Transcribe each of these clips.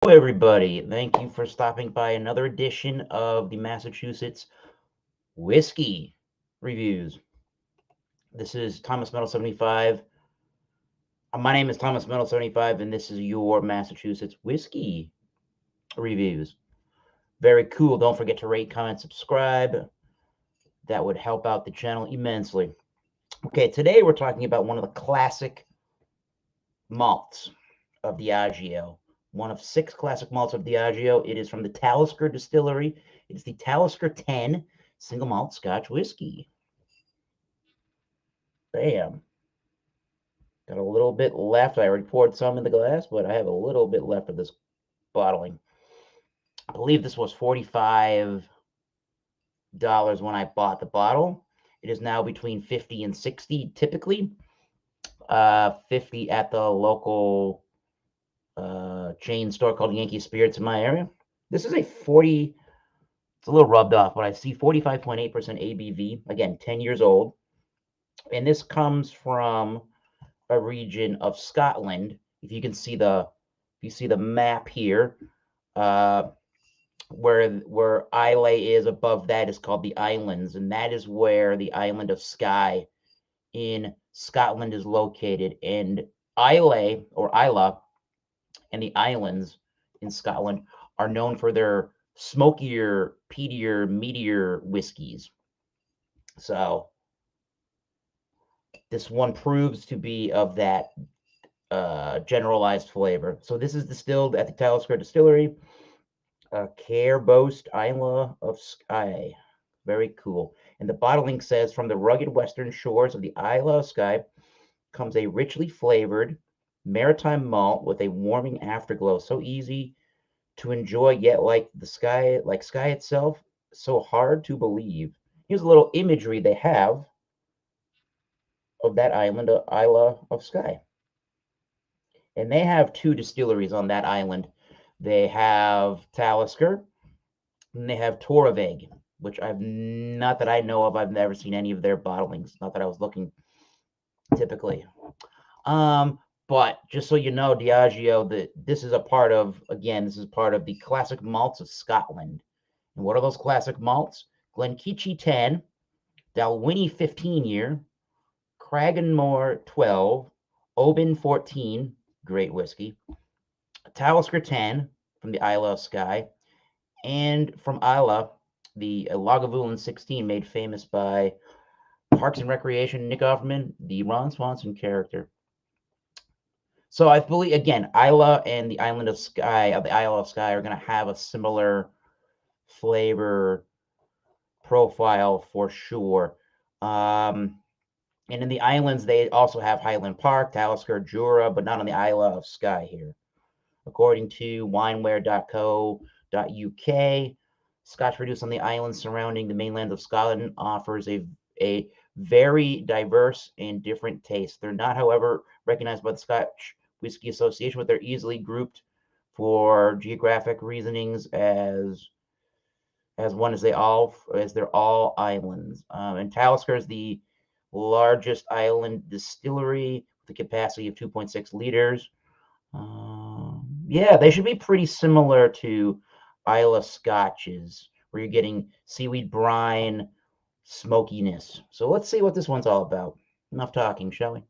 Hello, everybody. Thank you for stopping by another edition of the Massachusetts Whiskey Reviews. This is Thomas Metal 75. My name is Thomas Metal 75, and this is your Massachusetts Whiskey Reviews. Very cool. Don't forget to rate, comment, subscribe. That would help out the channel immensely. Okay, today we're talking about one of the classic malts of Diageo. One of 6 classic malts of Diageo. It is from the Talisker Distillery. It is the Talisker 10 single malt Scotch whiskey. Bam. Got a little bit left. I already poured some in the glass, but I have a little bit left of this bottling. I believe this was $45 when I bought the bottle. It is now between 50 and 60 typically. 50 at the local chain store called Yankee Spirits in my area. This is a 40, it's a little rubbed off, but I see 45.8% ABV. Again, 10 years old. And this comes from a region of Scotland. If you can see the map here, where Islay is above that is called the Islands, and that is where the island of Skye in Scotland is located. And Islay or Islay and the islands in Scotland are known for their smokier, peatier, meatier whiskeys. So this one proves to be of that generalized flavor. So this is distilled at the Talisker Distillery, Cairboast, Isle of Skye. Very cool. And the bottling says, from the rugged western shores of the Isle of Skye comes a richly flavored maritime malt with a warming afterglow, so easy to enjoy, yet like Skye itself, so hard to believe. Here's a little imagery they have of that island, Isle of Skye. And they have 2 distilleries on that island. They have Talisker, and they have Torevig, which not that I know of, I've never seen any of their bottlings. Not that I was looking typically. But just so you know, Diageo, this is part of the classic malts of Scotland. And what are those classic malts? Glenkeachie 10, Dalwhinnie 15 year, Cragganmore 12, Oban 14, great whiskey, Talisker 10 from the Isle of Skye, and from Islay, the Lagavulin 16, made famous by Parks and Recreation Nick Offerman, the Ron Swanson character. So I believe, again, Islay and the island of Skye, the Isle of Skye, are going to have a similar flavor profile for sure. And in the islands, they also have Highland Park, Talisker, Jura, but not on the Isle of Skye here. According to wineware.co.uk, Scotch produced on the islands surrounding the mainland of Scotland offers a very diverse and different taste. They're not, however, recognized by the Scotch Whisky Association, but they're easily grouped for geographic reasonings as they're all islands. And Talisker is the largest island distillery with a capacity of 2.6 liters. Yeah, they should be pretty similar to Isle of Scotches, where you're getting seaweed brine, smokiness. So let's see what this one's all about. Enough talking, shall we?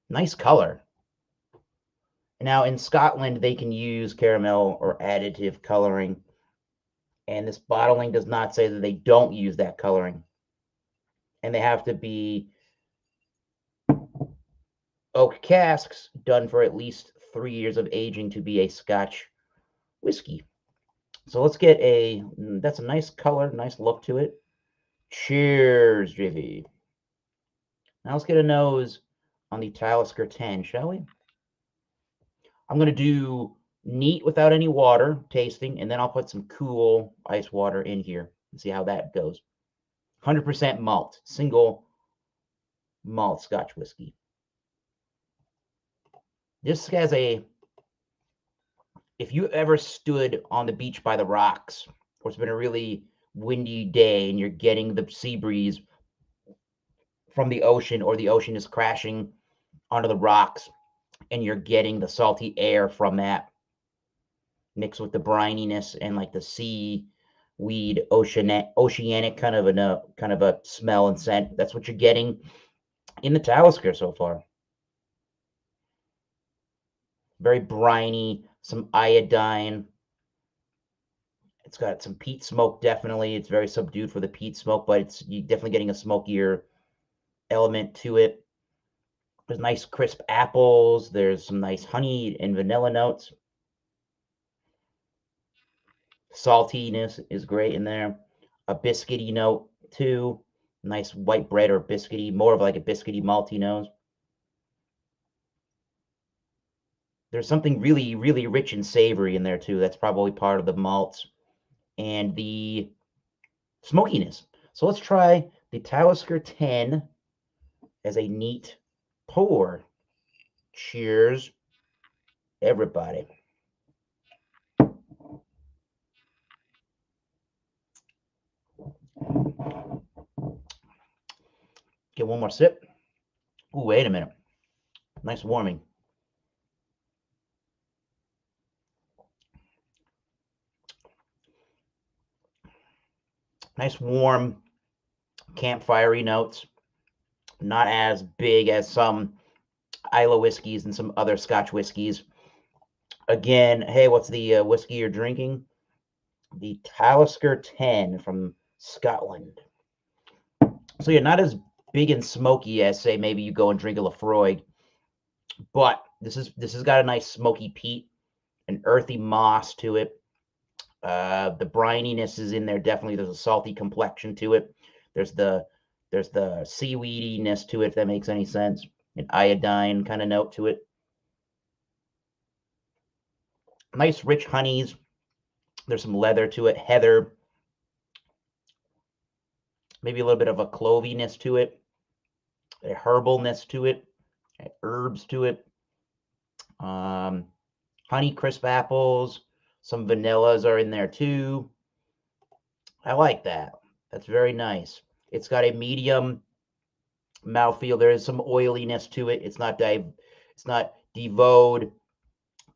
Nice color. Now, in Scotland, they can use caramel or additive coloring, and this bottling does not say that they don't use that coloring. And they have to be oak casks done for at least 3 years of aging to be a Scotch whiskey. So let's get that's a nice color, nice look to it. Cheers, JV. Now let's get a nose on the Talisker 10, shall we? I'm going to do neat without any water tasting, and then I'll put some cool ice water in here and see how that goes. 100% malt, single malt Scotch whiskey. This has if you ever stood on the beach by the rocks, or it's been a really windy day and you're getting the sea breeze from the ocean, or the ocean is crashing onto the rocks and you're getting the salty air from that, mixed with the brininess and like the seaweed, oceanic kind of a smell and scent. That's what you're getting in the Talisker so far. Very briny, some iodine. It's got some peat smoke, definitely. It's very subdued for the peat smoke, but you're definitely getting a smokier element to it. There's nice crisp apples. There's some nice honey and vanilla notes. Saltiness is great in there. A biscuity note, too. Nice white bread or biscuity, more of like a biscuity malty nose. There's something really, really rich and savory in there, too. That's probably part of the malts and the smokiness. So let's try the Talisker 10 as a neat pour. Cheers, everybody. Get one more sip. Ooh, wait a minute. Nice warming. Nice warm campfirey notes. Not as big as some Isle of whiskeys and some other Scotch whiskeys. Again, hey, what's the whiskey you're drinking? The Talisker 10 from Scotland. So you're not as big and smoky as, say, maybe you go and drink a Lafroig, but this has got a nice smoky peat, an earthy moss to it. The brininess is in there. Definitely, there's a salty complexion to it. There's the seaweediness to it, if that makes any sense. An iodine kind of note to it. Nice rich honeys. There's some leather to it, heather. Maybe a little bit of a cloviness to it, a herbalness to it, herbs to it. Honey crisp apples. Some vanillas are in there too. I like that. That's very nice. It's got a medium mouthfeel. There is some oiliness to it. It's not devoid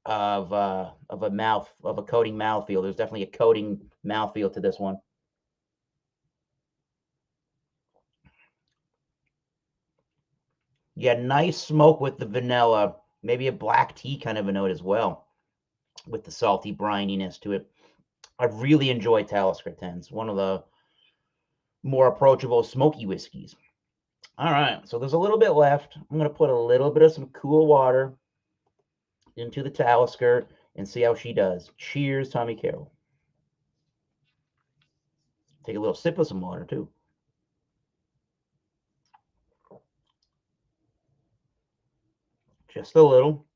of a coating mouthfeel. There's definitely a coating mouthfeel to this one. Yeah, nice smoke with the vanilla. Maybe a black tea kind of a note as well, with the salty brininess to it. I really enjoy Talisker 10s. One of the more approachable smoky whiskeys. All right, so there's a little bit left. I'm going to put a little bit of some cool water into the Talisker and see how she does. Cheers, Tommy Carroll. Take a little sip of some water, too. Just a little.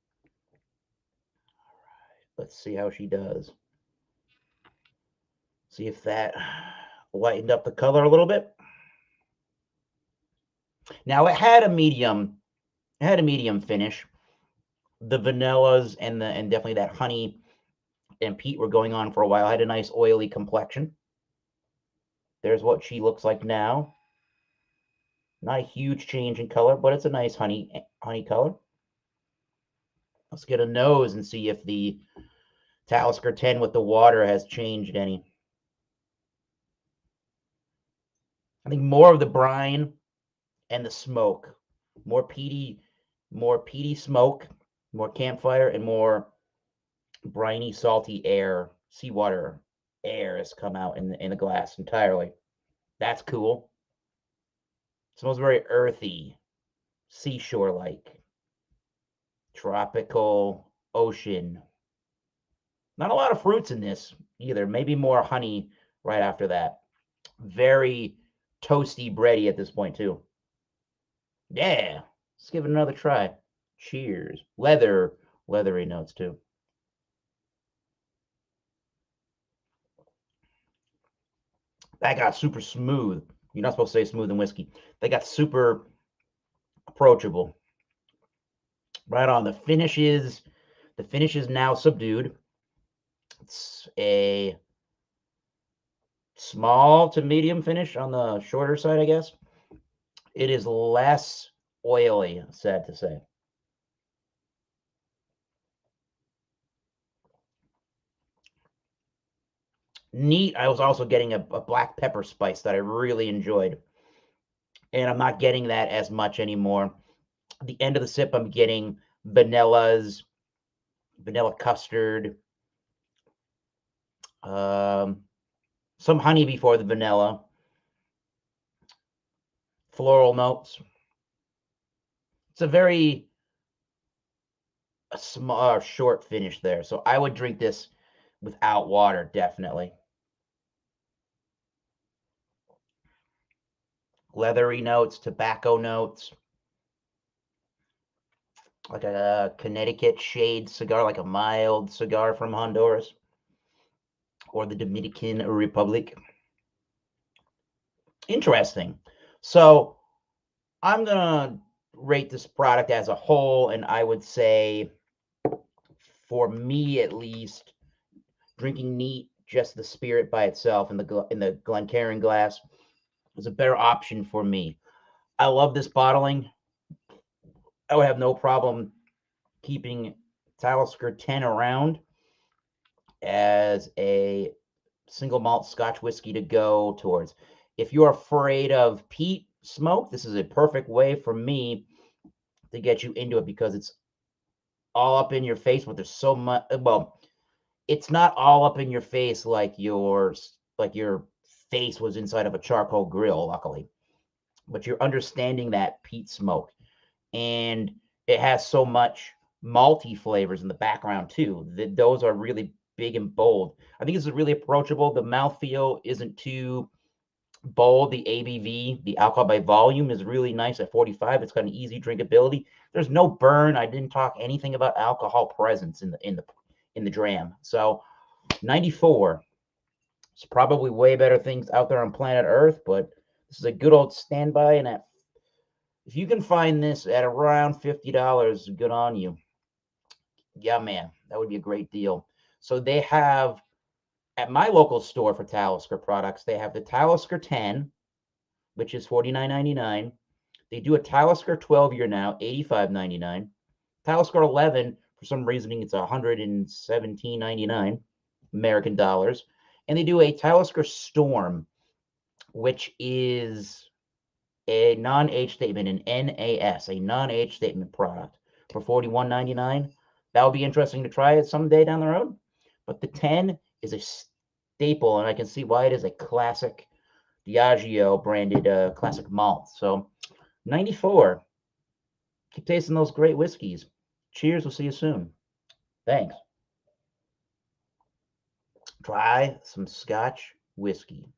All right, let's see how she does. See if that lightened up the color a little bit. Now it had a medium finish. The vanillas and definitely that honey and peat were going on for a while. Had a nice oily complexion. There's what she looks like now. Not a huge change in color, but it's a nice honey color. Let's get a nose and see if the Talisker 10 with the water has changed any. I think more of the brine and the smoke. More peaty smoke, more campfire, and more briny, salty air, seawater air has come out in the glass entirely. That's cool. It smells very earthy, seashore-like, tropical, ocean. Not a lot of fruits in this either. Maybe more honey right after that. Very toasty, bready at this point too. Yeah, let's give it another try. Cheers. Leathery notes too. That got super smooth. You're not supposed to say smooth in whiskey. They got super approachable. Right on. The finish is now subdued. It's a small to medium finish on the shorter side, I guess. It is less oily, sad to say. neat. I was also getting a black pepper spice that I really enjoyed. And I'm not getting that as much anymore. At the end of the sip, I'm getting vanilla custard, um, some honey before the vanilla, floral notes. It's a very small, short finish there. So I would drink this without water, definitely. Leathery notes, tobacco notes, like a Connecticut shade cigar, like a mild cigar from Honduras or the Dominican Republic. Interesting. So I'm going to rate this product as a whole, and I would say, for me at least, drinking neat, just the spirit by itself in the Glencairn glass is a better option for me. I love this bottling. I would have no problem keeping Talisker 10 around as a single malt Scotch whiskey to go towards. If you're afraid of peat smoke, this is a perfect way for me to get you into it because it's all up in your face, but there's so much. Well, it's not all up in your face like your face was inside of a charcoal grill, luckily. But you're understanding that peat smoke, and it has so much malty flavors in the background too. Those are really big and bold. I think this is really approachable. The mouthfeel isn't too bold. The ABV, the alcohol by volume, is really nice at 45. It's got an easy drinkability. There's no burn. I didn't talk anything about alcohol presence in the dram. So 94. It's probably way better things out there on planet Earth, but this is a good old standby. And if you can find this at around $50, good on you. Yeah, man, that would be a great deal. So they have at my local store for Talisker products, they have the Talisker 10, which is $49.99. They do a Talisker 12 year now, $85.99. Talisker 11, for some reasoning, it's $117.99 American dollars. And they do a Talisker Storm, which is a non-age statement, an NAS, a non-age statement product for $41.99. That would be interesting to try it someday down the road. But the 10 is a staple, and I can see why it is a classic Diageo branded classic malt. So 94. Keep tasting those great whiskeys. Cheers. We'll see you soon. Thanks. Try some Scotch whiskey.